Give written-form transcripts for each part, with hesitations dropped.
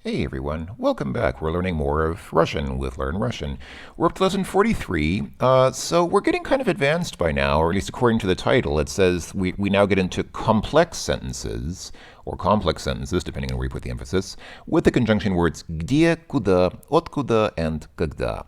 Hey everyone, welcome back. We're learning more of Russian with Learn Russian. We're up to lesson 43, so we're getting kind of advanced by now, or at least according to the title. It says we now get into complex sentences, or complex sentences, depending on where you put the emphasis, with the conjunction words где, куда, откуда, and когда.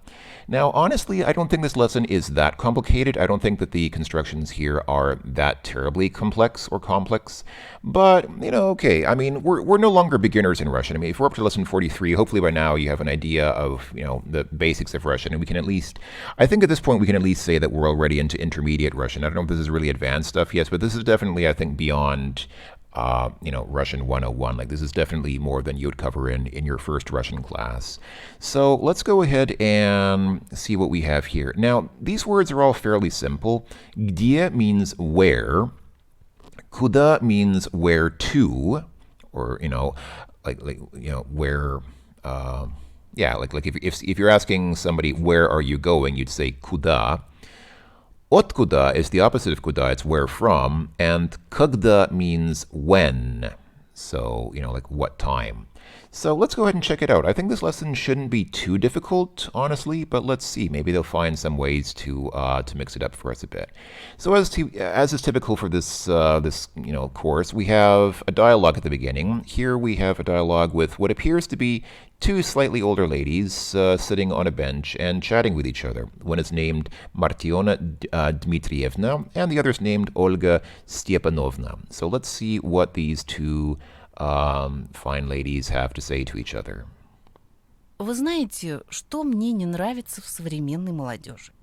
Now, honestly, I don't think this lesson is that complicated. I don't think that the constructions here are that terribly complex or complex. But, okay. I mean, we're no longer beginners in Russian. I mean, if we're up to lesson 43, hopefully by now you have an idea of, the basics of Russian. And we can at least, I think at this point we can at least say that we're already into intermediate Russian. I don't know if this is really advanced stuff, yes, but this is definitely, I think, beyond Russian 101. Like, this is definitely more than you would cover in your first Russian class. So let's go ahead and see what we have here. Now, these words are all fairly simple. Где means where. Куда means where to, or, where, like if you're asking somebody, where are you going, you'd say куда. Откуда is the opposite of куда, it's where from, and когда means when. So, like what time. So let's go ahead and check it out. I think this lesson shouldn't be too difficult, honestly, but let's see. Maybe they'll find some ways to mix it up for us a bit. So as is typical for this course, we have a dialogue at the beginning. Here we have a dialogue with what appears to be two slightly older ladies sitting on a bench and chatting with each other. One is named Martiona Dmitrievna, and the other is named Olga Stepanovna. So let's see what these two fine ladies have to say to each other. Вы знаете, что мне не нравится в современной молодежи?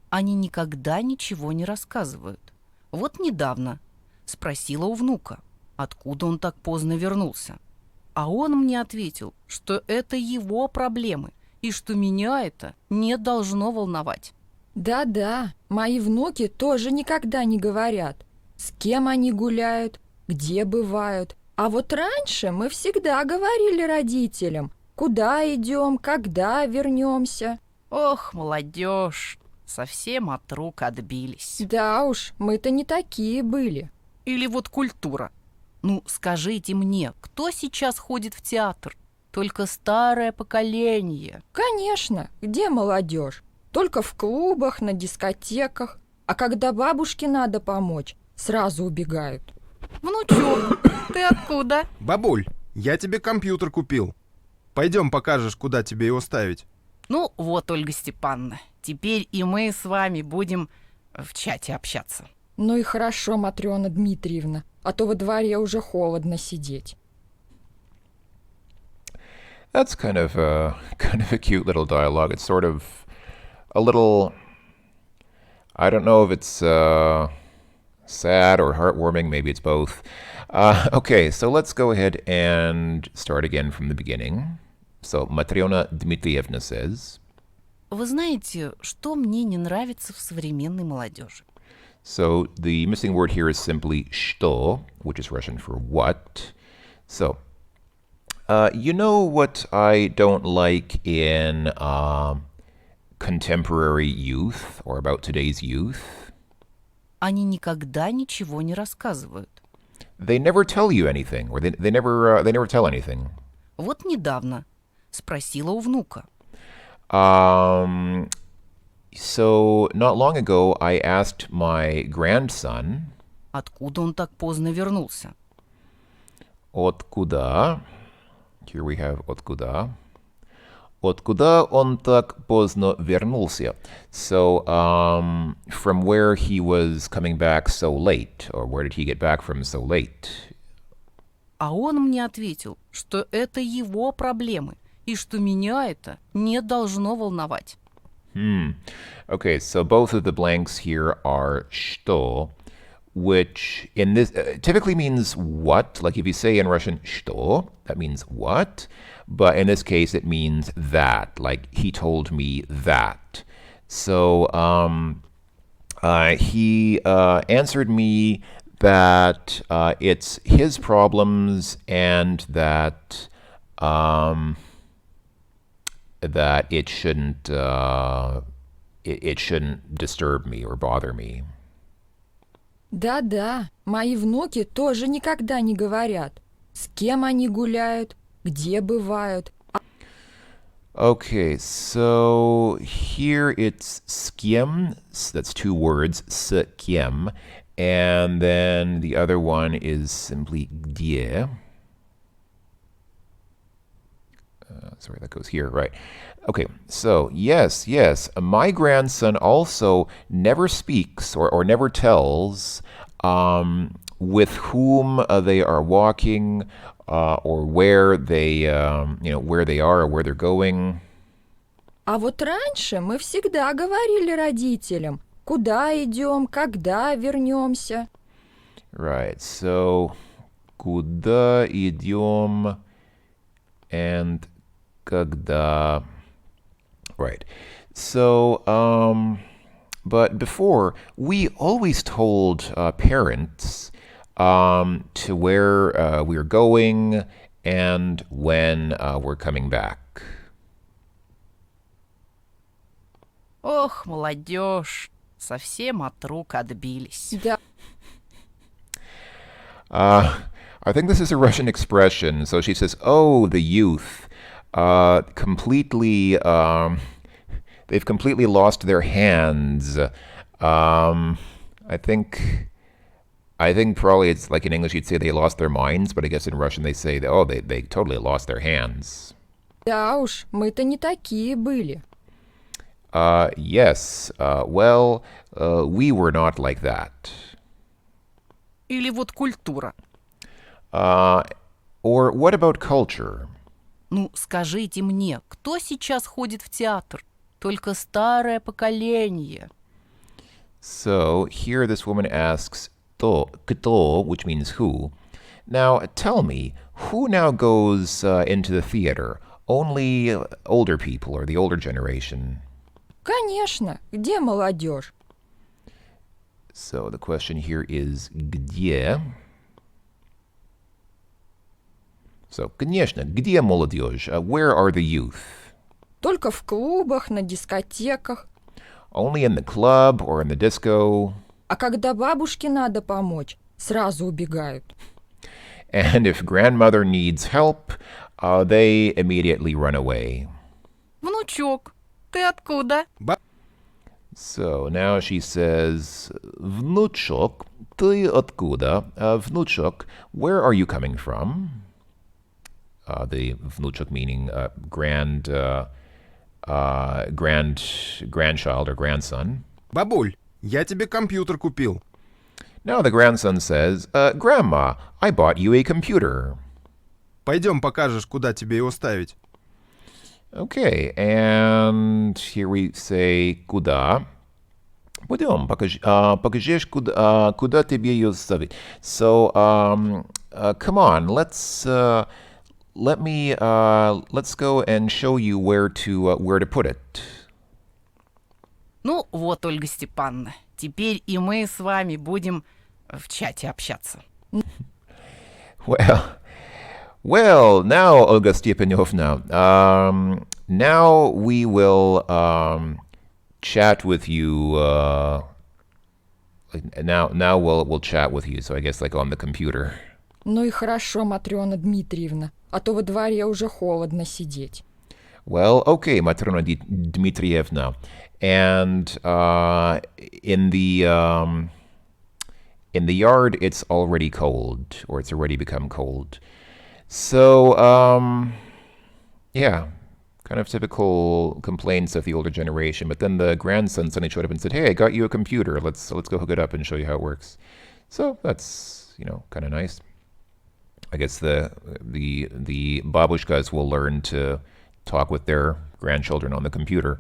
Они никогда ничего не рассказывают. Вот недавно спросила у внука, откуда он так поздно вернулся. А он мне ответил, что это его проблемы и что меня это не должно волновать. Да-да, мои внуки тоже никогда не говорят, с кем они гуляют, где бывают. А вот раньше мы всегда говорили родителям, куда идем, когда вернемся. Ох, молодежь, совсем от рук отбились. Да уж, мы-то не такие были. Или вот культура. Ну, скажите мне, кто сейчас ходит в театр? Только старое поколение. Конечно, где молодежь? Только в клубах, на дискотеках. А когда бабушке надо помочь, сразу убегают. Внучок, ты откуда? Бабуль, я тебе компьютер купил. Пойдем покажешь, куда тебе его ставить. Ну вот, Ольга Степановна, теперь и мы с вами будем в чате общаться. Ну и хорошо, Матрёна Дмитриевна, а то во дворе уже холодно сидеть. That's kind of a cute little dialogue. It's sort of a little, I don't know if it's sad or heartwarming, maybe it's both. Okay, so let's go ahead and start again from the beginning. So Matriona Dmitrievna says, Вы знаете, что мне не нравится в современной молодежи? So the missing word here is simply что, which is Russian for what. So, you know what I don't like in contemporary youth, or about today's youth? Они никогда ничего не рассказывают. They never tell you anything, or they never tell anything. Вот недавно спросила у внука. So not long ago, I asked my grandson, Откуда он так поздно вернулся? откуда, here we have откуда, откуда он так поздно вернулся? So, from where he was coming back so late, or where did he get back from so late? А он мне ответил, что это его проблемы и что меня это не должно волновать. Okay, so both of the blanks here are что, which in this typically means what. Like if you say in Russian что, that means what. But in this case, it means that. Like he told me that. So he answered me that it's his problems and that that it shouldn't disturb me or bother me. Да-да, мои внуки тоже никогда не говорят, с кем они гуляют, где бывают. Okay, so here it's с кем, that's two words, с кем, and then the other one is simply где. Sorry, that goes here, right. Okay, so yes, my grandson also never speaks or never tells with whom they are walking or where they, where they are or where they're going. А вот раньше мы всегда говорили родителям, куда идем, когда вернемся. Right, so куда идем and когда. Right. So, but before, we always told parents to where we're going and when we're coming back. Ох, молодежь, совсем от рук отбились. Да, I think this is a Russian expression. So she says, "Oh, the youth, completely, they've completely lost their hands." I think probably it's like in English you'd say they lost their minds, but I guess in Russian they say, "Oh, they totally lost their hands." да уж, мы-то не такие были. Yes. Well, we were not like that. Или вот культура. Or what about culture? Ну, скажите мне, кто сейчас ходит в театр? Только старое поколение. So here this woman asks, кто, which means who. Now, tell me, who now goes into the theater? Only older people or the older generation? Конечно, где молодежь? So the question here is где? So, конечно, где молодежь? Where are the youth? Только в клубах, на дискотеках. Only in the club or in the disco? А когда бабушке надо помочь, сразу убегают. And if grandmother needs help, they immediately run away. Внучок, ты откуда? So now she says, внучок, ты откуда? Внучок, where are you coming from? The внучок meaning grandchild or grandson. Бабуль, я тебе компьютер купил. Now the grandson says, Grandma, I bought you a computer. Пойдем покажешь, куда тебе его ставить. Okay, and here we say куда. Пойдем, покажешь, куда тебе ее ставить. So, come on, let's go and show you where to put it. Ну вот, Ольга Степановна, теперь и мы с вами будем в чате общаться. Well, now, Olga Stepanovna, now we will chat with you. Now we'll chat with you. So I guess like on the computer. Ну и хорошо, Матрёна Дмитриевна, а то во дворе уже холодно сидеть. Well, okay, Matrona Dmitrievna, and in the yard it's already cold, or it's already become cold. So, yeah, kind of typical complaints of the older generation. But then the grandson suddenly showed up and said, "Hey, I got you a computer. Let's go hook it up and show you how it works." So that's kind of nice. I guess the babushkas will learn to talk with their grandchildren on the computer.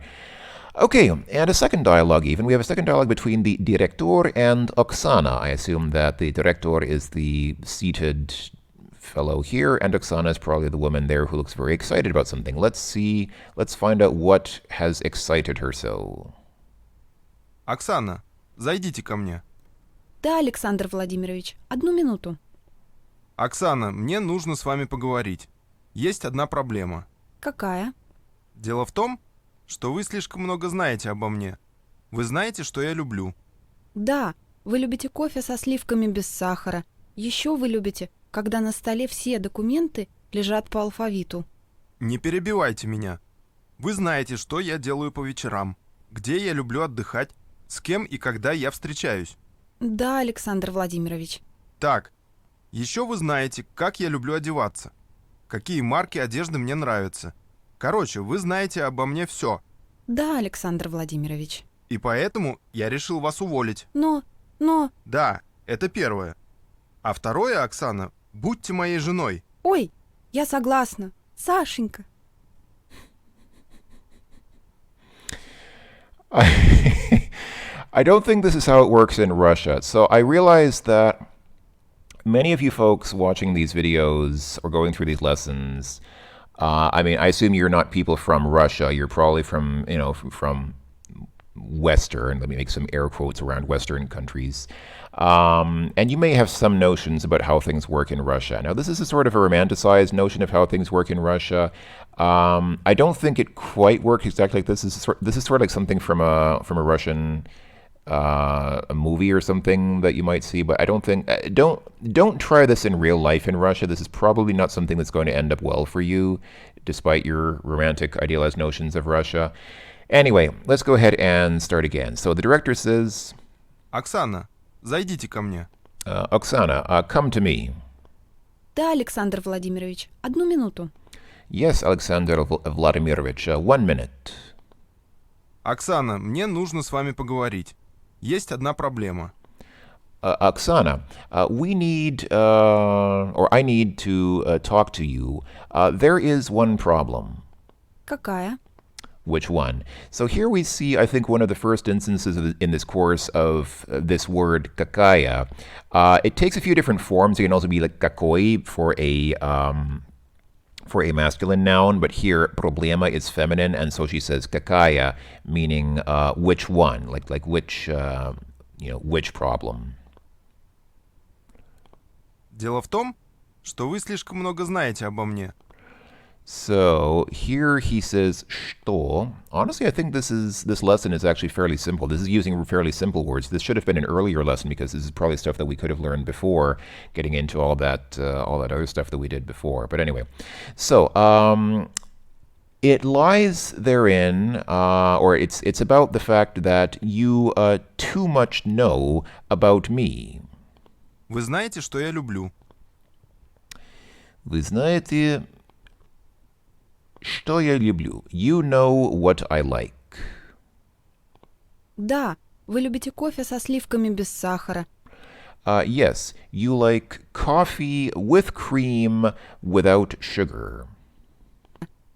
Okay, and a second dialogue even. We have a second dialogue between the director and Oksana. I assume that the director is the seated fellow here, and Oksana is probably the woman there who looks very excited about something. Let's find out what has excited her so. Оксана, зайдите ко мне. Да, Александр Владимирович, 1 минуту. Оксана, мне нужно с вами поговорить. Есть одна проблема. Какая? Дело в том, что вы слишком много знаете обо мне. Вы знаете, что я люблю. Да, вы любите кофе со сливками без сахара. Еще вы любите, когда на столе все документы лежат по алфавиту. Не перебивайте меня. Вы знаете, что я делаю по вечерам, где я люблю отдыхать, с кем и когда я встречаюсь. Да, Александр Владимирович. Так, еще вы знаете, как я люблю одеваться, какие марки одежды мне нравятся. Короче, вы знаете обо мне все, Да, Александр Владимирович. и поэтому я решил вас уволить. Но... Да, это первое. А второе, Оксана, будьте моей женой. Ой, я согласна. Сашенька. I don't think this is how it works in Russia. So I realize that many of you folks watching these videos or going through these lessons, I mean, I assume you're not people from Russia. You're probably from, from Western, let me make some air quotes around Western countries. And you may have some notions about how things work in Russia. Now, this is a sort of a romanticized notion of how things work in Russia. I don't think it quite works exactly like this. This is sort of like something from a Russian a movie or something that you might see, but I don't think don't try this in real life in Russia. This is probably not something that's going to end up well for you, despite your romantic idealized notions of Russia. Anyway, let's go ahead and start again. So the director says, Оксана, зайдите ко мне. Oksana, come to me. Да, Александр Владимирович. 1 минуту. Yes, Alexander Vladimirovich, 1 minute. Оксана, мне нужно с вами поговорить. Есть одна проблема. Oksana, we need, or I need to talk to you. There is one problem. Какая? Which one? So here we see, I think, one of the first instances in this course of this word kakaya. It takes a few different forms. It can also be like kakoi for a masculine noun, but here problema is feminine, and so she says kakaya, meaning which one, like which which problem. Дело в том, что вы слишком много знаете обо мне. So here he says что. Honestly, I think this lesson is actually fairly simple. This is using fairly simple words. This should have been an earlier lesson because this is probably stuff that we could have learned before, getting into all that other stuff that we did before. But anyway, so it lies therein, or it's about the fact that you too much know about me. Вы знаете, что я люблю. Вы знаете, что я люблю. You know what I like. Да, вы любите кофе со сливками без сахара. Yes, you like coffee with cream without sugar.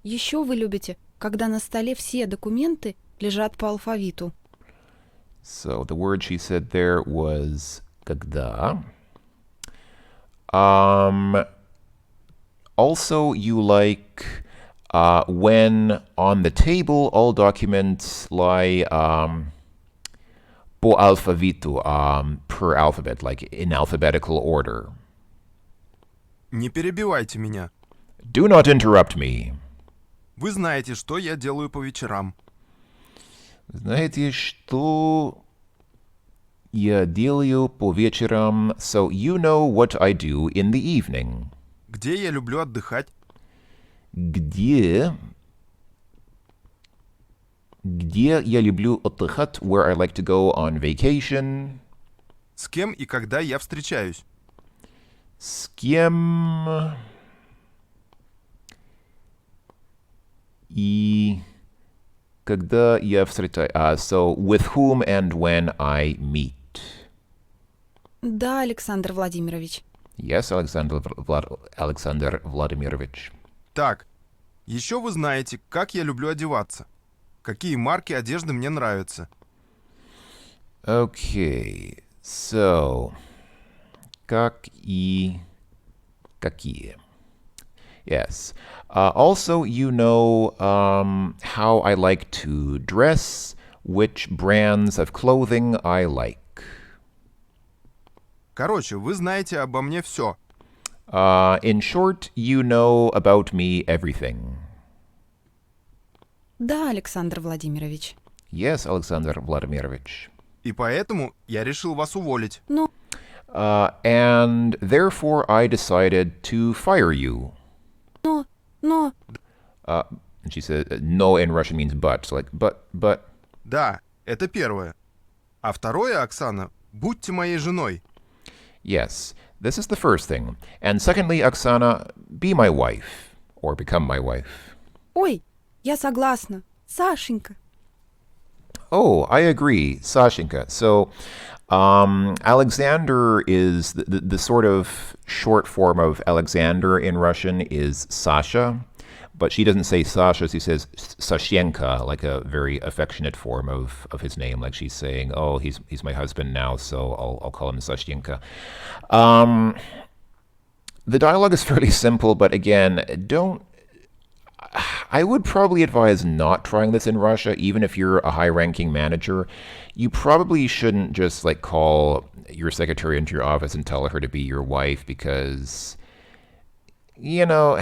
Еще вы любите, когда на столе все документы лежат по алфавиту. So the word she said there was когда. Also, you like when on the table all documents lie по алфавиту, per alphabet, like in alphabetical order. Не перебивайте меня. Do not interrupt me. Вы знаете, что я делаю по вечерам. Знаете, что я делаю по вечерам? So you know what I do in the evening. Где я люблю отдыхать. Где я люблю отдыхать, where I like to go on vacation. С кем и когда я встречаюсь. С кем и когда я встречаюсь. So with whom and when I meet. Да, Александр Владимирович. Yes, Alexander Vladimirovich. Так, еще вы знаете, как я люблю одеваться. Какие марки одежды мне нравятся. Okay, so как и какие. Yes. Also, you know how I like to dress, which brands of clothing I like. Короче, вы знаете обо мне все. In short, you know about me everything. Да, Александр Владимирович. Yes, Alexander Vladimirovich. И поэтому я решил вас уволить. And therefore I decided to fire you. Но... And she said, no in Russian means but. So like, but. Да, это первое. А второе, Оксана, будьте моей женой. Yes, this is the first thing. And secondly, Oksana, be my wife or become my wife. Ой, я согласна. Сашенька. Oh, I agree, Sashenka. So, Alexander is the sort of short form of Alexander in Russian is Sasha, but she doesn't say Sasha, she says Sashenka, like a very affectionate form of his name. Like she's saying, oh, he's my husband now, so I'll call him Sashenka. The dialogue is fairly simple, but again, I would probably advise not trying this in Russia, even if you're a high-ranking manager. You probably shouldn't just like call your secretary into your office and tell her to be your wife because, you know,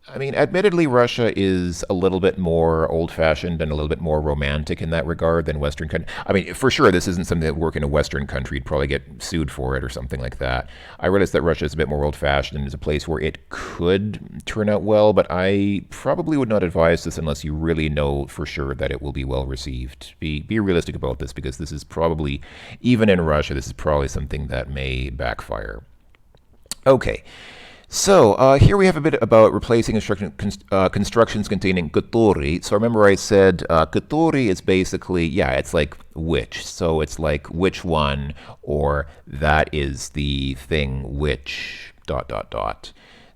I mean, admittedly, Russia is a little bit more old-fashioned and a little bit more romantic in that regard than Western countries. I mean, for sure, this isn't something that would work in a Western country. You'd probably get sued for it or something like that. I realize that Russia is a bit more old-fashioned and is a place where it could turn out well, but I probably would not advise this unless you really know for sure that it will be well received. Be realistic about this because this is probably, even in Russia, this is probably something that may backfire. Okay. So here we have a bit about replacing constructions containing который. So remember I said который is basically, yeah, it's like which. So it's like which one, or that is the thing which, ...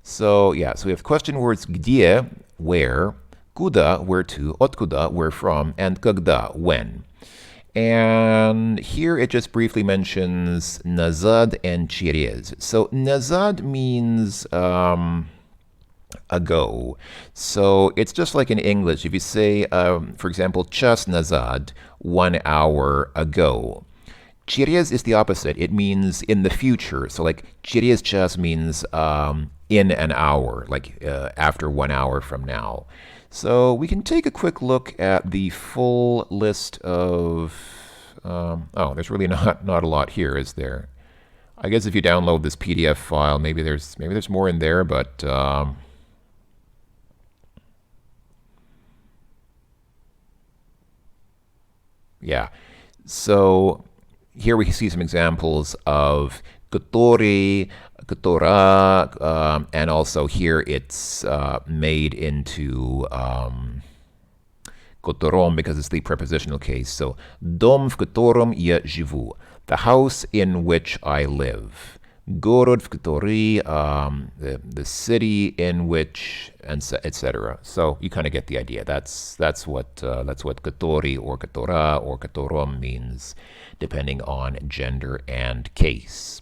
So yeah, so we have question words где, where, куда, where to, откуда, where from, and когда, when. And here it just briefly mentions nazad and через. So nazad means ago. So it's just like in English. If you say, for example, час назад, 1 hour ago. Через is the opposite. It means in the future. So like через час means in an hour, like after 1 hour from now. So we can take a quick look at the full list of, oh, there's really not a lot here, is there? I guess if you download this PDF file, maybe there's more in there, but yeah. So here we see some examples of который, которая, and also here it's made into котором because it's the prepositional case. So дом, в котором я живу, the house in which I live. Город, в который, the city in which, and etc. So you kind of get the idea. That's what который or которая or котором means, depending on gender and case.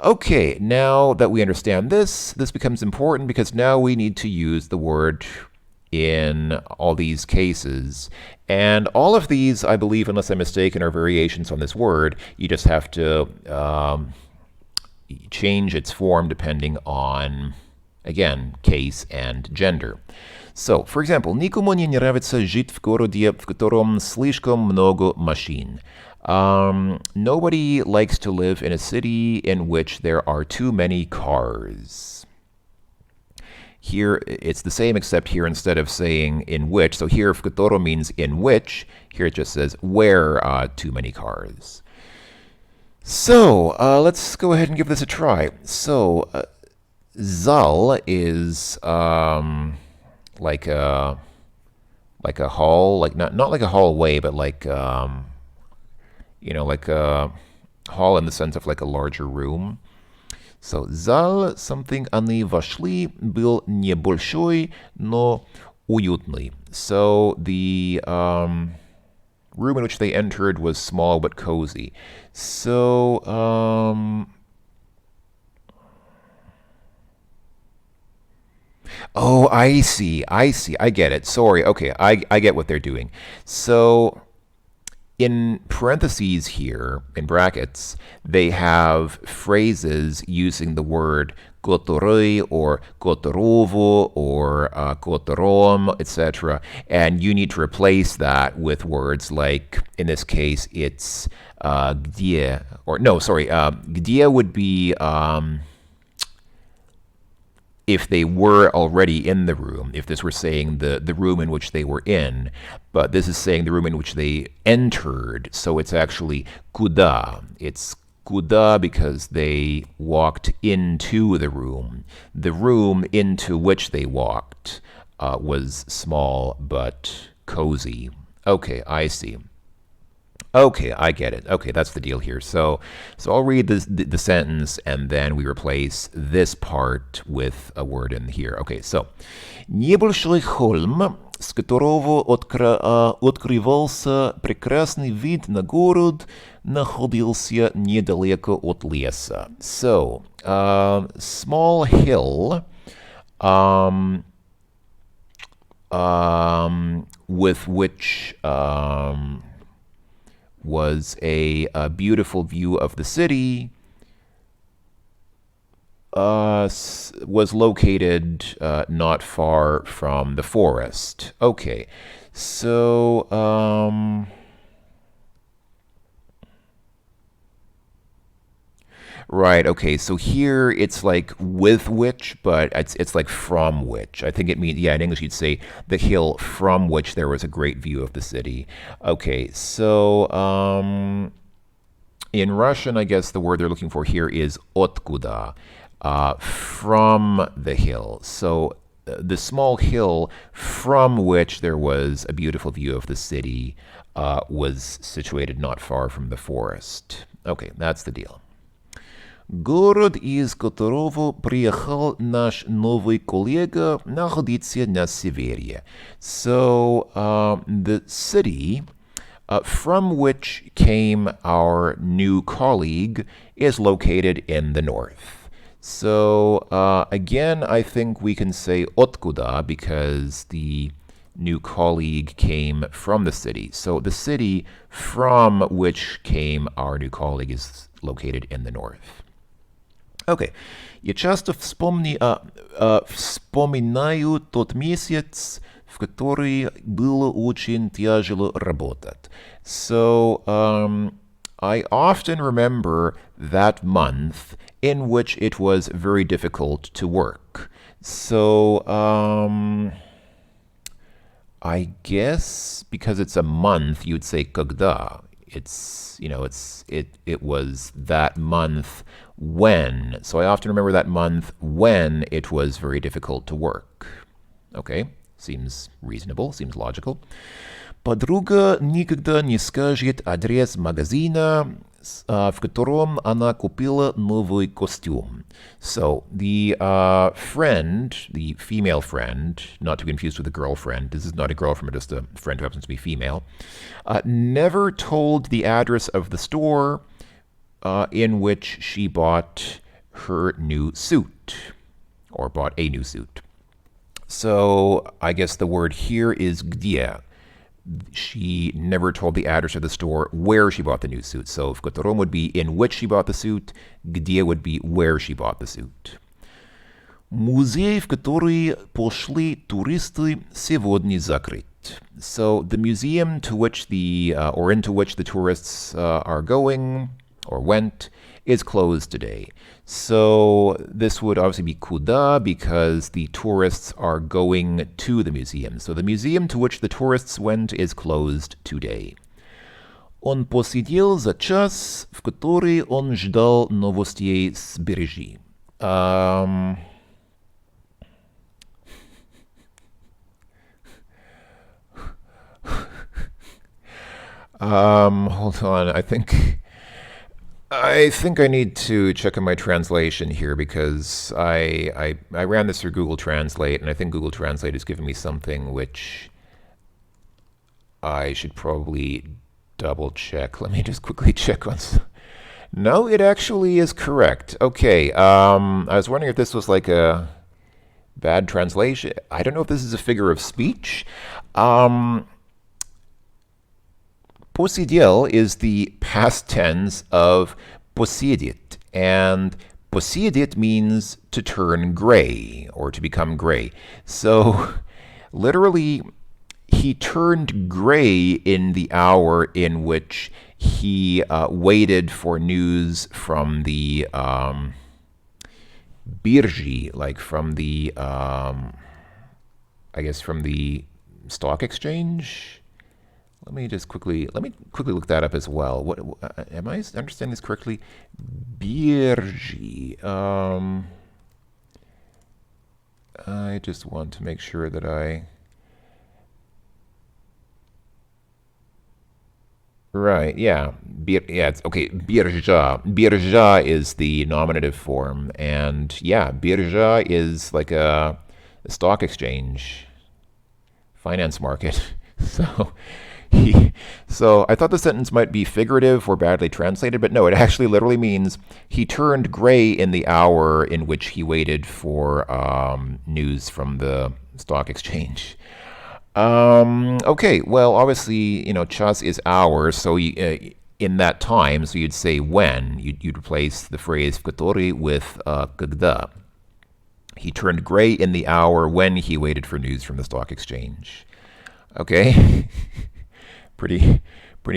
Okay, now that we understand this becomes important because now we need to use the word in all these cases. And all of these, I believe, unless I'm mistaken, are variations on this word. You just have to change its form depending on, again, case and gender. So, for example, никому не нравится жить в городе, в котором слишком много машин. Nobody likes to live in a city in which there are too many cars. Here, it's the same except here instead of saying in which, so here в котором means in which, here it just says where too many cars. So, let's go ahead and give this a try. So, zal is like a hall, like not like a hallway, but like like a hall in the sense of like a larger room. So, зал, something они вошли, был небольшой, но уютный. So, the room in which they entered was small but cozy. So, oh, I see, I get it. Sorry, okay, I get what they're doing. So, in parentheses here, in brackets, they have phrases using the word который or которого or котором, etc. And you need to replace that with words like, in this case, it's где, or no, sorry, где would be if they were already in the room, if this were saying the room in which they were in, but this is saying the room in which they entered, so it's actually куда. It's куда because they walked into the room. The room into which they walked was small but cozy. Okay, I see. Okay, I get it. Okay, that's the deal here. So I'll read the sentence and then we replace this part with a word in here. Okay, so небольшой холм, с которого открывался прекрасный вид на город, находился недалеко от леса. So, small hill, with which was a beautiful view of the city, was located not far from the forest. Okay, so right, okay, so here it's like with which, but it's like from which. I think it means, yeah, in English you'd say the hill from which there was a great view of the city. Okay, so in Russian, I guess the word they're looking for here is откуда, from the hill. So the small hill from which there was a beautiful view of the city was situated not far from the forest. Okay, that's the deal. Город, из которого приехал наш новый коллега, находится на севере. So, the city from which came our new colleague is located in the north. So, again, I think we can say откуда because the new colleague came from the city. So, the city from which came our new colleague is located in the north. Okay. Я часто вспоминаю тот месяц, в который было очень тяжело работать. So, I often remember that month in which it was very difficult to work. So, I guess because it's a month, you'd say когда. It was that month when. So I often remember that month when it was very difficult to work. Okay, seems reasonable, seems logical. Подруга никогда не скажет адрес магазина, в котором она купила новый костюм. So, the friend, the female friend, not to be confused with a girlfriend, this is not a girlfriend, but just a friend who happens to be female, never told the address of the store in which she bought her new suit, or bought a new suit. So, I guess the word here is где. She never told the address of the store where she bought the new suit. So, в котором would be in which she bought the suit, где would be where she bought the suit. Музей, в который пошли туристы, сегодня закрыт. So, the museum to which or into which the tourists are going, or went, is closed today. So this would obviously be куда because the tourists are going to the museum. So the museum to which the tourists went is closed today. Он посидел за час, в который он ждал новостей с бережи. Hold on, I think I need to check on my translation here because I ran this through Google Translate, and I think Google Translate is giving me something which I should probably double check. Let me just quickly check on. No, it actually is correct. Okay, I was wondering if this was like a bad translation. I don't know if this is a figure of speech. Посидел is the past tense of посидеть, and посидеть means to turn gray or to become gray. So, literally, he turned gray in the hour in which he waited for news from the Birji, like from the, I guess from the stock exchange. Let me quickly look that up as well. What am I understanding this correctly? Birji. I just want to make sure that I. Right, yeah. It's okay. Birja. Birja is the nominative form. And yeah, birja is like a stock exchange, finance market. So I thought the sentence might be figurative or badly translated, but no, it actually literally means he turned gray in the hour in which he waited for news from the stock exchange. Okay, well, obviously, chas is hour, so in that time, so you'd say when. You'd replace the phrase в который with когда. He turned gray in the hour when he waited for news from the stock exchange. Okay? Pretty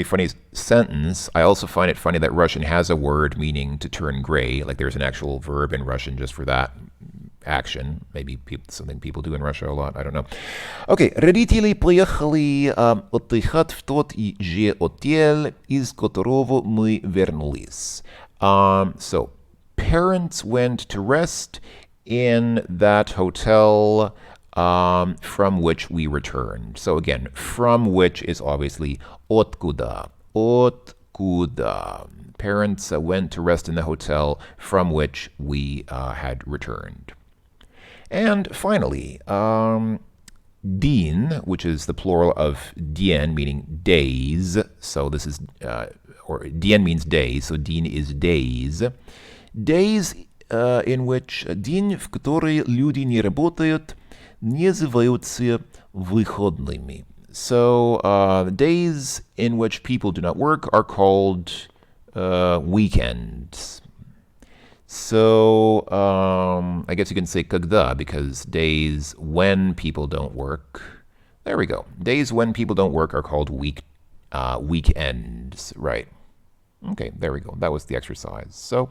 funny sentence. I also find it funny that Russian has a word meaning to turn gray. Like there's an actual verb in Russian just for that action. Maybe something people do in Russia a lot. I don't know. Okay. Родители поехали отдыхать в тот же отель, из которого мы вернулись. So, parents went to rest in that hotel from which we returned. So again, from which is obviously откуда. Откуда. Parents went to rest in the hotel from which we had returned. And finally, din, which is the plural of dien, meaning days. So this is, or dien means days, so din is days. Days in which день, в который люди не работают, называются выходными. So the days in which people do not work are called weekends. So I guess you can say когда because days when people don't work. There we go. Days when people don't work are called weekends. Right. Okay, there we go. That was the exercise. So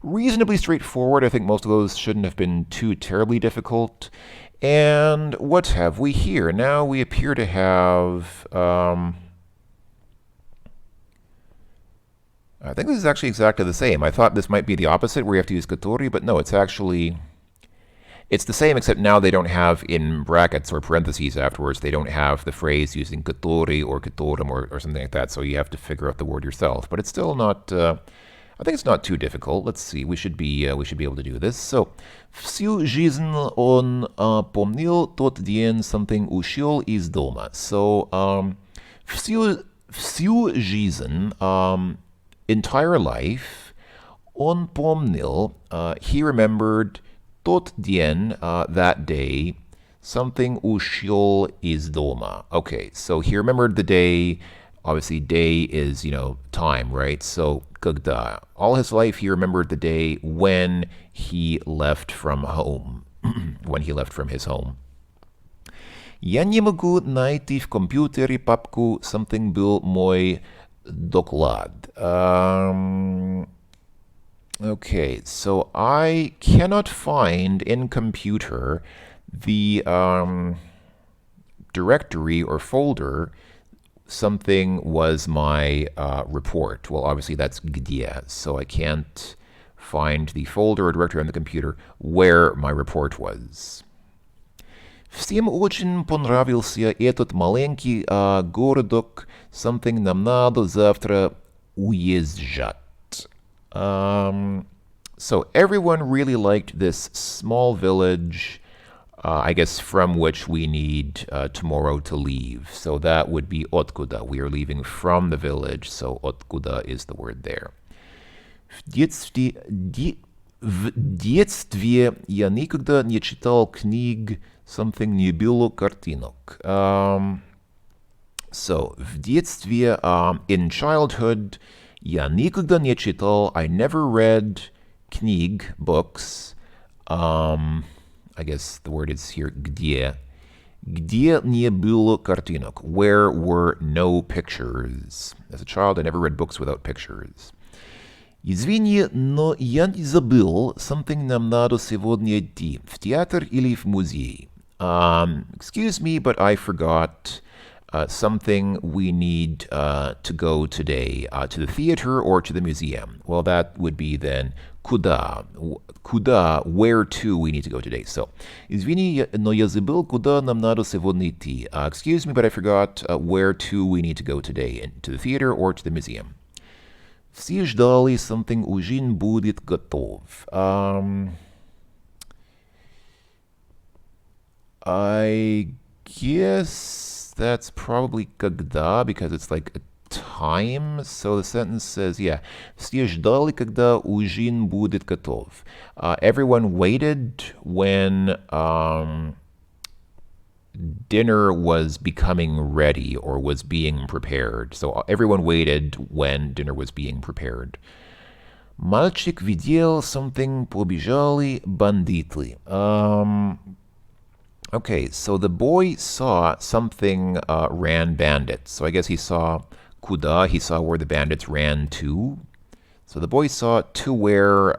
reasonably straightforward. I think most of those shouldn't have been too terribly difficult. And what have we here? Now we appear to have, I think this is actually exactly the same. I thought this might be the opposite where you have to use который, but no, it's the same except now they don't have in brackets or parentheses afterwards, they don't have the phrase using который or которым or something like that, so you have to figure out the word yourself. But it's still not, I think it's not too difficult. Let's see. We should be able to do this. So, всю жизнь он помнил тот день something ушел из дома. So, всю жизнь, entire life, он помнил, he remembered тот день, that day, something ушел из дома. Okay, so he remembered the day. Obviously, day is, time, right? So, когда. All his life, he remembered the day when he left from home, when he left from his home. Я не могу найти в компьютере папку something был мой доклад. Okay, so I cannot find in computer the directory or folder something was my report. Well, obviously that's где, so I can't find the folder or directory on the computer where my report was. Всем очень понравился этот маленький городок. Something нам надо завтра уезжать. So everyone really liked this small village, I guess from which we need tomorrow to leave. So that would be откуда. We are leaving from the village, so откуда is the word there. В детстве я никогда не читал книг, something не было картинок. So, в детстве, in childhood, я никогда не читал, I never read книг, books. I guess the word is here, где. Где не было картинок, where were no pictures. As a child, I never read books without pictures. Извини, но я не забыл, something нам надо сегодня идти. В театр или в музей? Excuse me, but I forgot something we need to go today. To the theater or to the museum? Well, that would be then куда. Куда, where to we need to go today. So, извини, но я забыл, куда нам надо сегодня идти. Excuse me, but I forgot where to we need to go today. To the theater or to the museum? Все ждали, something ужин будет готов. I guess that's probably когда, because it's like a time. So the sentence says, yeah, все ждали, когда ужин будет готов. Everyone waited when dinner was becoming ready or was being prepared. So everyone waited when dinner was being prepared. Мальчик видел something, побежали бандиты. Okay, so the boy saw something ran bandits. So I guess he saw куда, he saw where the bandits ran to. So the boy saw to where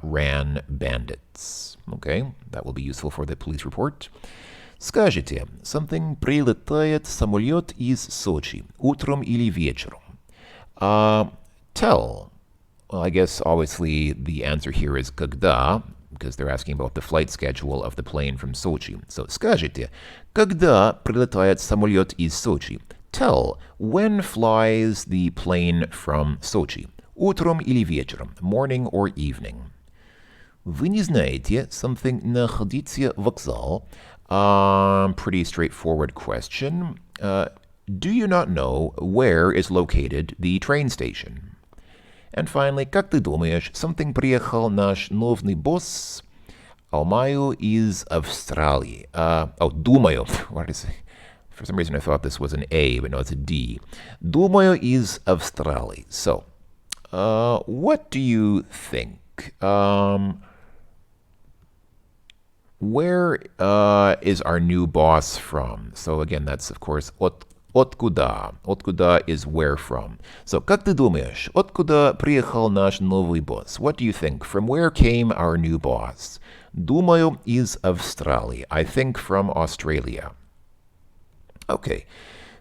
ran bandits. Okay, that will be useful for the police report. Скажите, something прилетает самолет из Сочи утром или вечером. Tell. Well, I guess obviously the answer here is когда, because they're asking about the flight schedule of the plane from Sochi. So, скажите, когда прилетает самолет из Сочи? Tell, when flies the plane from Sochi? Утром или вечером? Morning or evening? Вы не знаете, something находите вокзал? Pretty straightforward question. Do you not know where is located the train station? And finally, как ты думаешь, something приехал наш новый босс? Алмаю из Австралии. Думаю. What did I say? For some reason I thought this was an A, but no, it's a D. Думаю из Австралии. So, what do you think? Where is our new boss from? So again, that's of course откуда. Откуда is where from. So, как ты думаешь, откуда приехал наш новый босс? What do you think? From where came our new boss? Думаю, из Австралии. I think from Australia. Okay,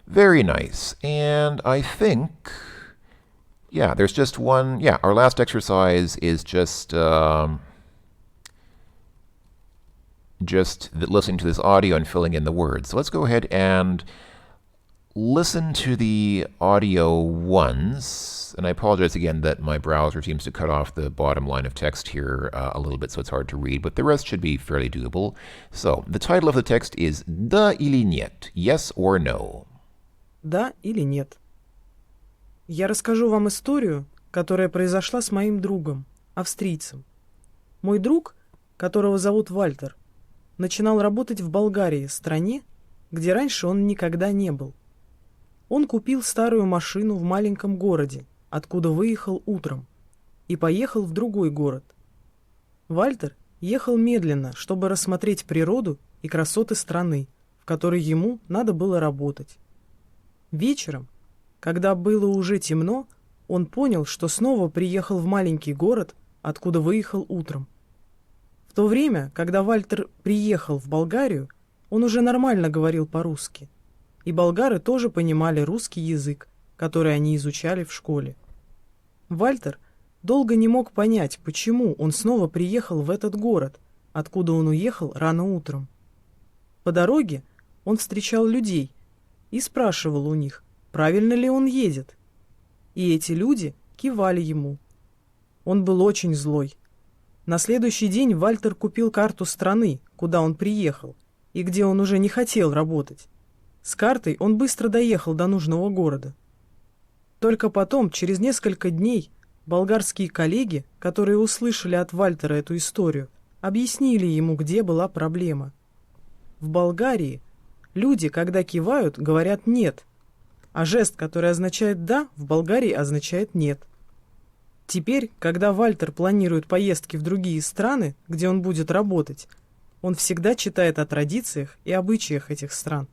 very nice. And I think, yeah, there's just one. Yeah, our last exercise is just listening to this audio and filling in the words. So let's go ahead and listen to the audio once. And I apologize again that my browser seems to cut off the bottom line of text here a little bit, so it's hard to read, but the rest should be fairly doable. So, the title of the text is «Да или нет?» Yes or no? Да или нет? Я расскажу вам историю, которая произошла с моим другом, австрийцем. Мой друг, которого зовут Вальтер, начинал работать в Болгарии, стране, где раньше он никогда не был. Он купил старую машину в маленьком городе, откуда выехал утром, и поехал в другой город. Вальтер ехал медленно, чтобы рассмотреть природу и красоты страны, в которой ему надо было работать. Вечером, когда было уже темно, он понял, что снова приехал в маленький город, откуда выехал утром. В то время, когда Вальтер приехал в Болгарию, он уже нормально говорил по-русски. И болгары тоже понимали русский язык, который они изучали в школе. Вальтер долго не мог понять, почему он снова приехал в этот город, откуда он уехал рано утром. По дороге он встречал людей и спрашивал у них, правильно ли он едет. И эти люди кивали ему. Он был очень злой. На следующий день Вальтер купил карту страны, куда он приехал, и где он уже не хотел работать. С картой он быстро доехал до нужного города. Только потом, через несколько дней, болгарские коллеги, которые услышали от Вальтера эту историю, объяснили ему, где была проблема. В Болгарии люди, когда кивают, говорят «нет», а жест, который означает «да», в Болгарии означает «нет». Теперь, когда Вальтер планирует поездки в другие страны, где он будет работать, он всегда читает о традициях и обычаях этих стран.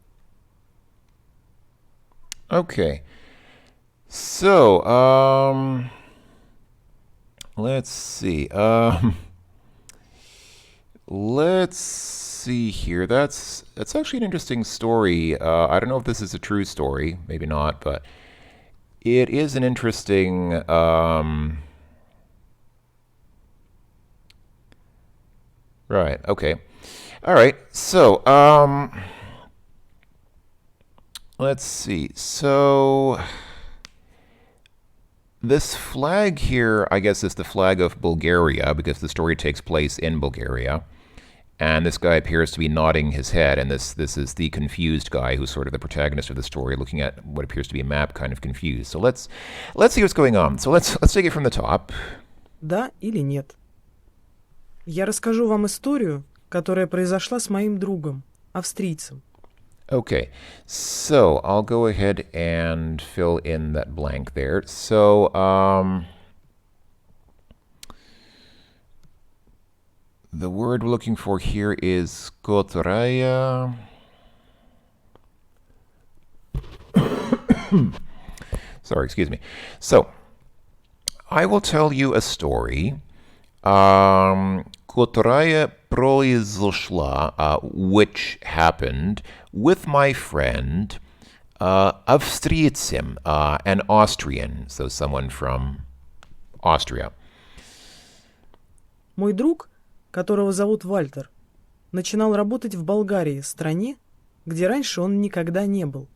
Okay. So, let's see. Let's see here. That's actually an interesting story. I don't know if this is a true story. Maybe not, but it is an interesting. Right. Okay. All right. So, let's see. So, this flag here, I guess, is the flag of Bulgaria because the story takes place in Bulgaria. And this guy appears to be nodding his head, and this is the confused guy who's sort of the protagonist of the story, looking at what appears to be a map, kind of confused. So let's see what's going on. So let's take it from the top. Да или нет? Я расскажу вам историю, которая произошла с моим другом, австрийцем. Okay, so I'll go ahead and fill in that blank there. So, the word we're looking for here is которая. Sorry, excuse me. So, I will tell you a story, которая произошла, which happened with my friend, австрийцем, an Austrian, so someone from Austria. Мой друг, которого зовут Вальтер, начинал работать в Болгарии, стране, где раньше он никогда не был.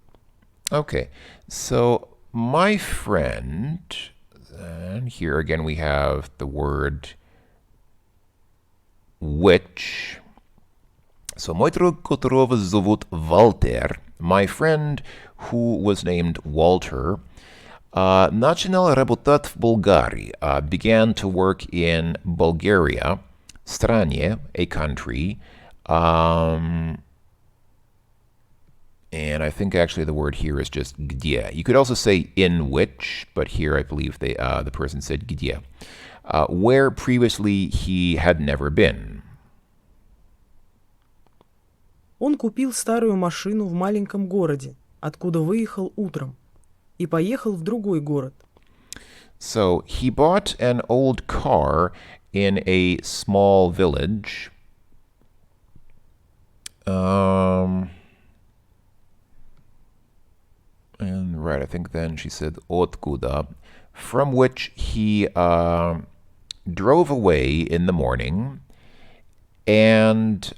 Okay, so my friend, and here again we have the word which. So мой друг, которого зовут Вальтер, my friend who was named Walter, начинал работать в Болгарии, began to work in Bulgaria, стране, a country, and I think actually the word here is just где. You could also say in which, but here I believe the person said где, where previously he had never been. Он купил старую машину в маленьком городе, откуда выехал утром, и поехал в другой город. So he bought an old car in a small village. And right, I think then she said откуда, from which he drove away in the morning and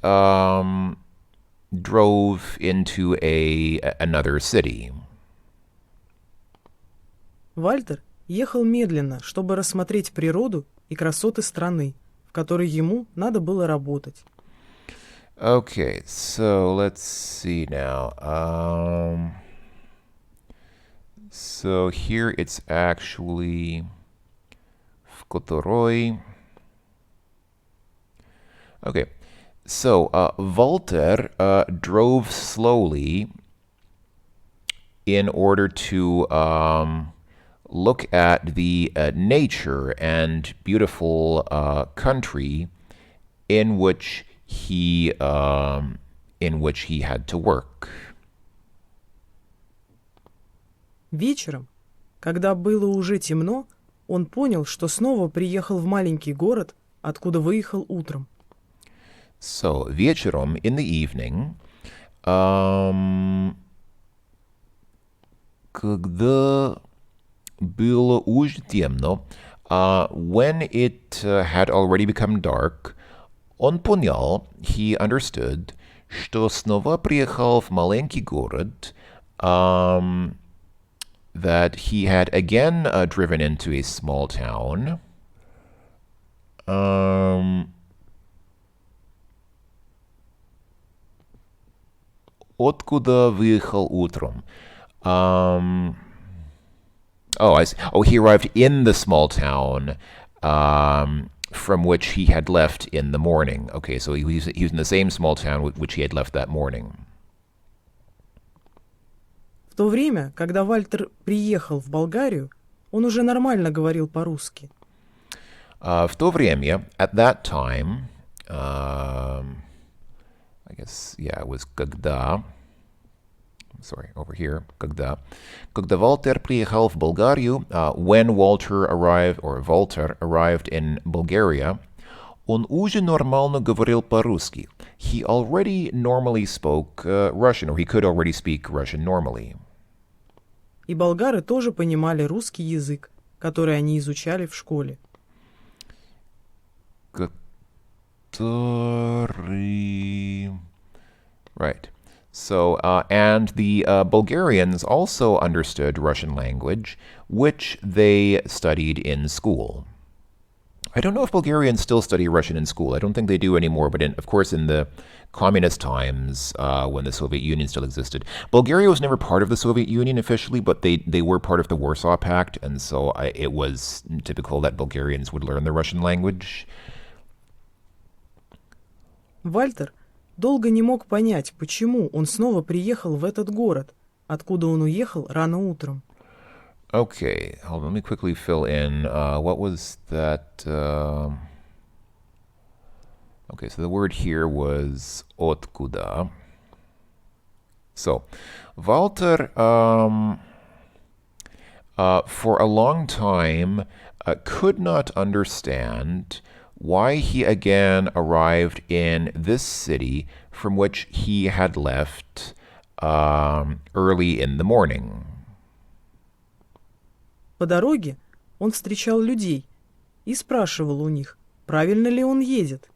drove into another city. Вальтер ехал медленно, чтобы рассмотреть природу и красоты страны, в которой ему надо было работать. Okay, so let's see now. So here it's actually в которой. Okay, so Walter drove slowly in order to look at the nature and beautiful country in which he had to work. Вечером, когда было уже темно, он понял, что снова приехал в маленький город, откуда выехал утром. So, вечером, in the evening, когда было уже темно, when it had already become dark, он понял, he understood, что снова приехал в маленький город, that he had again driven into a small town. Откуда выехал утром? I see. Oh, he arrived in the small town from which he had left in the morning. Okay, so he was in the same small town which he had left that morning. В то время, когда Вальтер приехал в Болгарию, он уже нормально говорил по-русски. В то время, at that time, I guess, yeah, it was когда, sorry, over here, когда Валтер приехал в Болгарию, when Walter arrived in Bulgaria, он уже нормально говорил по-русски. He already normally spoke Russian, or he could already speak Russian normally. И болгары тоже понимали русский язык, который они изучали в школе. Который... Right. So, and the Bulgarians also understood Russian language, which they studied in school. I don't know if Bulgarians still study Russian in school. I don't think they do anymore, but of course in the communist times, when the Soviet Union still existed. Bulgaria was never part of the Soviet Union officially, but they were part of the Warsaw Pact, and so it was typical that Bulgarians would learn the Russian language. Вальтер долго не мог понять, почему он снова приехал в этот город, откуда он уехал рано утром. Okay, hold on, let me quickly fill in. What was that? Okay, so the word here was откуда. So, Walter, for a long time, could not understand why he again arrived in this city from which he had left early in the morning. По дороге он встречал людей и спрашивал у них, правильно ли он едет.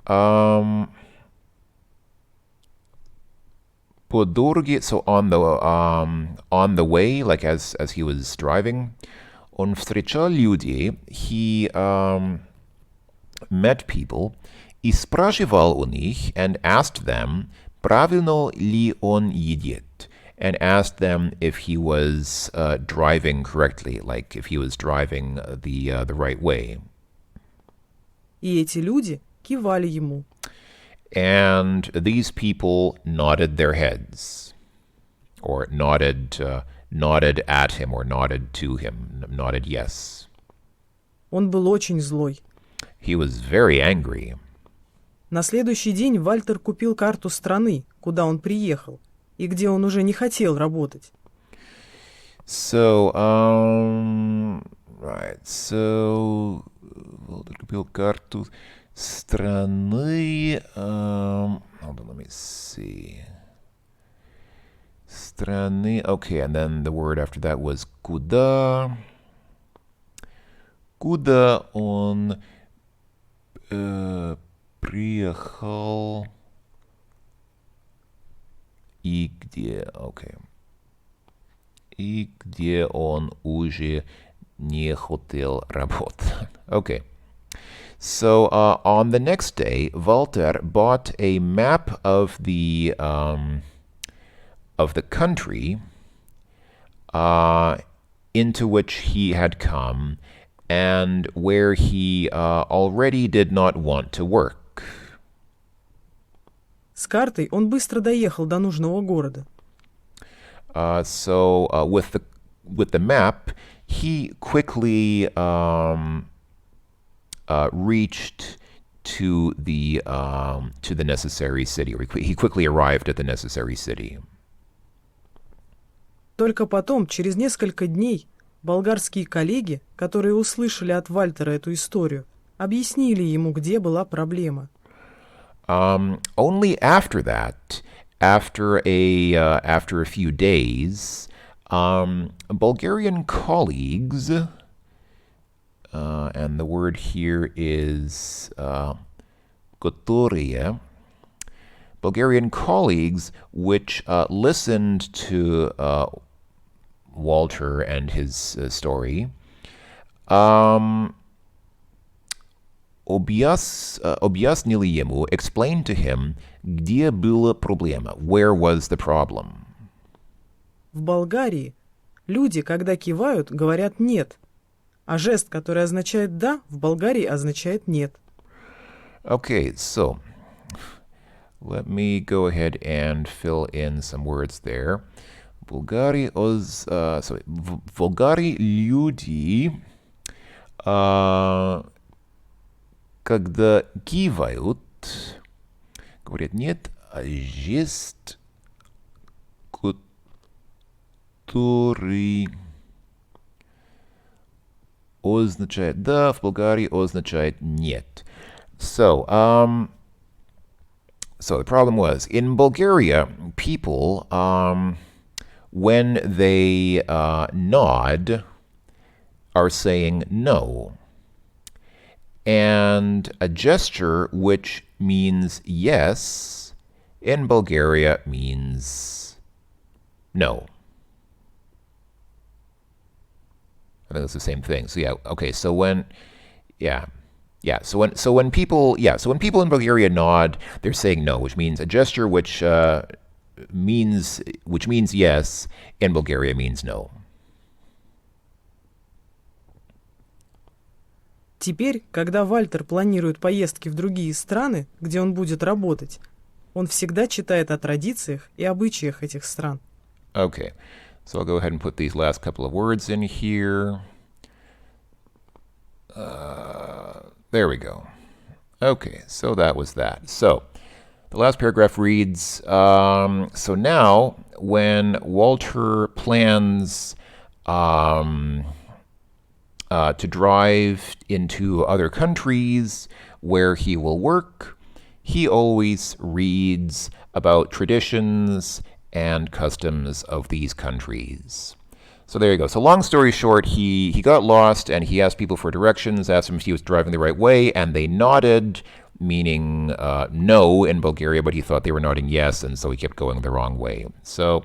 По дороге, so on the way, like as he was driving, он встречал людей, he met people, и спрашивал у них, and asked them, правильно ли он едет, and asked them if he was driving correctly, like if he was driving the right way. И эти люди кивали ему. And these people nodded their heads, or nodded at him, or nodded to him, nodded yes. Он был очень злой. He was very angry. На следующий день Вальтер купил карту страны, куда он приехал, и где он уже не хотел работать. So, right, so, Вальтер купил карту страны, hold on, let me see. Страны, okay, and then the word after that was куда. Куда он приехал и где, okay. И где он уже не хотел работать. Okay. So on the next day, Walter bought a map of the country into which he had come and where he already did not want to work. С картой он быстро доехал до нужного города. So with the map, he quickly reached to the necessary city, or he quickly arrived at the necessary city. Только потом, через несколько дней, болгарские коллеги, которые услышали от Вальтера эту историю, объяснили ему, где была проблема. Only after that, after a few days, Bulgarian colleagues, and the word here is которые, Bulgarian colleagues, which listened to Walter and his story, объяснили ему, explained to him, где была проблема, where was the problem. В Болгарии люди, когда кивают, говорят «нет», а жест, который означает «да», в Болгарии означает «нет». Okay, so let me go ahead and fill in some words there. В Болгарии люди, когда кивают, говорят «нет», а жест который означает да, в Болгарии означает нет. So the problem was, in Bulgaria, people, when they nod, are saying no. And a gesture which means yes in Bulgaria means no. I think it's the same thing. So yeah, okay. So when people in Bulgaria nod, they're saying no, which means a gesture which means yes in Bulgaria means no. Теперь, когда Вальтер планирует поездки в другие страны, где он будет работать, он всегда читает о традициях и обычаях этих стран. Okay, so I'll go ahead and put these last couple of words in here. There we go. Okay, so that was that. So the last paragraph reads, so now when Walter plans to drive into other countries where he will work, he always reads about traditions and customs of these countries. So there you go. So long story short, he got lost and he asked people for directions, asked them if he was driving the right way, and they nodded, meaning no in Bulgaria, but he thought they were nodding yes, and so he kept going the wrong way. So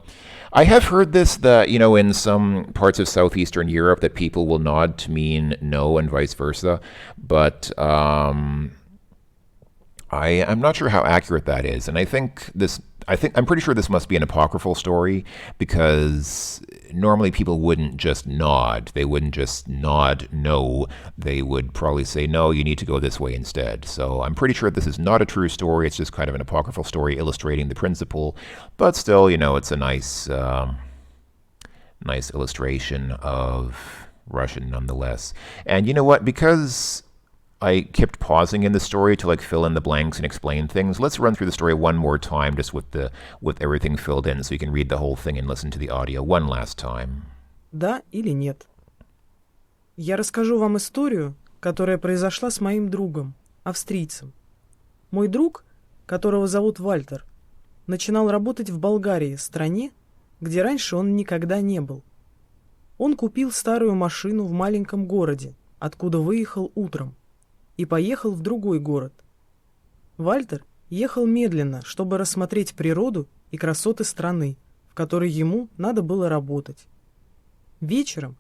I have heard this, that, in some parts of southeastern Europe that people will nod to mean no and vice versa, but I'm not sure how accurate that is, and I'm pretty sure this must be an apocryphal story, because normally people wouldn't just nod. They wouldn't just nod no. They would probably say, no, you need to go this way instead. So I'm pretty sure this is not a true story. It's just kind of an apocryphal story illustrating the principle. But still, it's a nice illustration of Russian nonetheless. And you know what? Because I kept pausing in the story to fill in the blanks and explain things, let's run through the story one more time, just with everything filled in, so you can read the whole thing and listen to the audio one last time. Да или нет? Я расскажу вам историю, которая произошла с моим другом, австрийцем. Мой друг, которого зовут Вальтер, начинал работать в Болгарии, стране, где раньше он никогда не был. Он купил старую машину в маленьком городе, откуда выехал утром, и поехал в другой город. Вальтер ехал медленно, чтобы рассмотреть природу и красоты страны, в которой ему надо было работать. Вечером,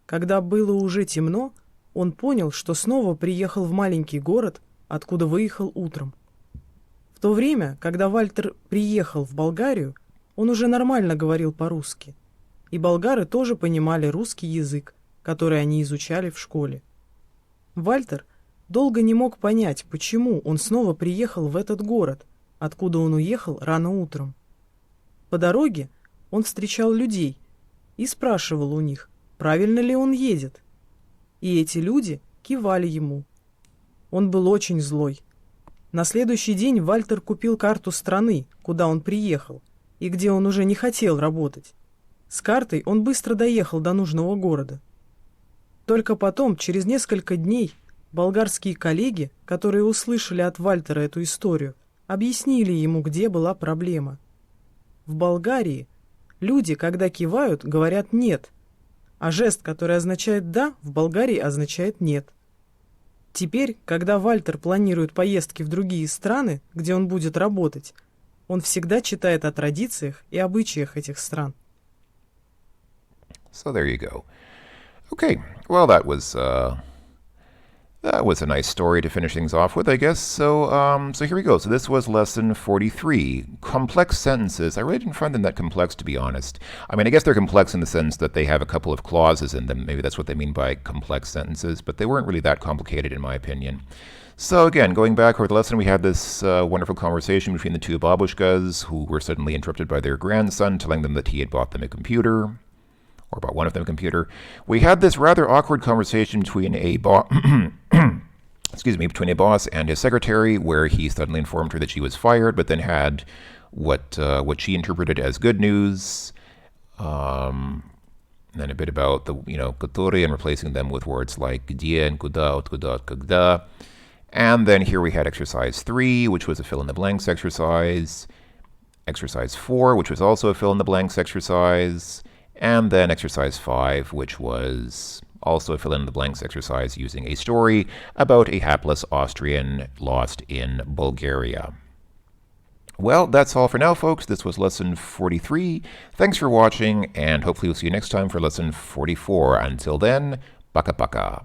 когда было уже темно, он понял, что снова приехал в маленький город, откуда выехал утром. В то время, когда Вальтер приехал в Болгарию, он уже нормально говорил по-русски, и болгары тоже понимали русский язык, который они изучали в школе. Вальтер долго не мог понять, почему он снова приехал в этот город, откуда он уехал рано утром. По дороге он встречал людей и спрашивал у них, правильно ли он едет. И эти люди кивали ему. Он был очень злой. На следующий день Вальтер купил карту страны, куда он приехал, и где он уже не хотел работать. С картой он быстро доехал до нужного города. Только потом, через несколько дней, болгарские коллеги, которые услышали от Вальтера эту историю, объяснили ему, где была проблема. В Болгарии люди, когда кивают, говорят «нет», а жест, который означает «да», в Болгарии означает «нет». Теперь, когда Вальтер планирует поездки в другие страны, где он будет работать, он всегда читает о традициях и обычаях этих стран. So there you go. Okay, well, that was a nice story to finish things off with, I guess. So here we go. So this was lesson 43. Complex sentences. I really didn't find them that complex, to be honest. I mean, I guess they're complex in the sense that they have a couple of clauses in them. Maybe that's what they mean by complex sentences, but they weren't really that complicated, in my opinion. So again, going back over the lesson, we had this wonderful conversation between the two babushkas, who were suddenly interrupted by their grandson telling them that he had bought them a computer, or bought one of them a computer. We had this rather awkward conversation between between a boss and his secretary, where he suddenly informed her that she was fired, but then had what she interpreted as good news. And then a bit about the, которые and replacing them with words like где and куда, откуда, когда. And then here we had exercise 3, which was a fill-in-the-blanks exercise. Exercise 4, which was also a fill-in-the-blanks exercise. And then exercise 5, which was also a fill-in-the-blanks exercise using a story about a hapless Austrian lost in Bulgaria. Well, that's all for now, folks. This was lesson 43. Thanks for watching, and hopefully we'll see you next time for lesson 44. Until then, пока-пока.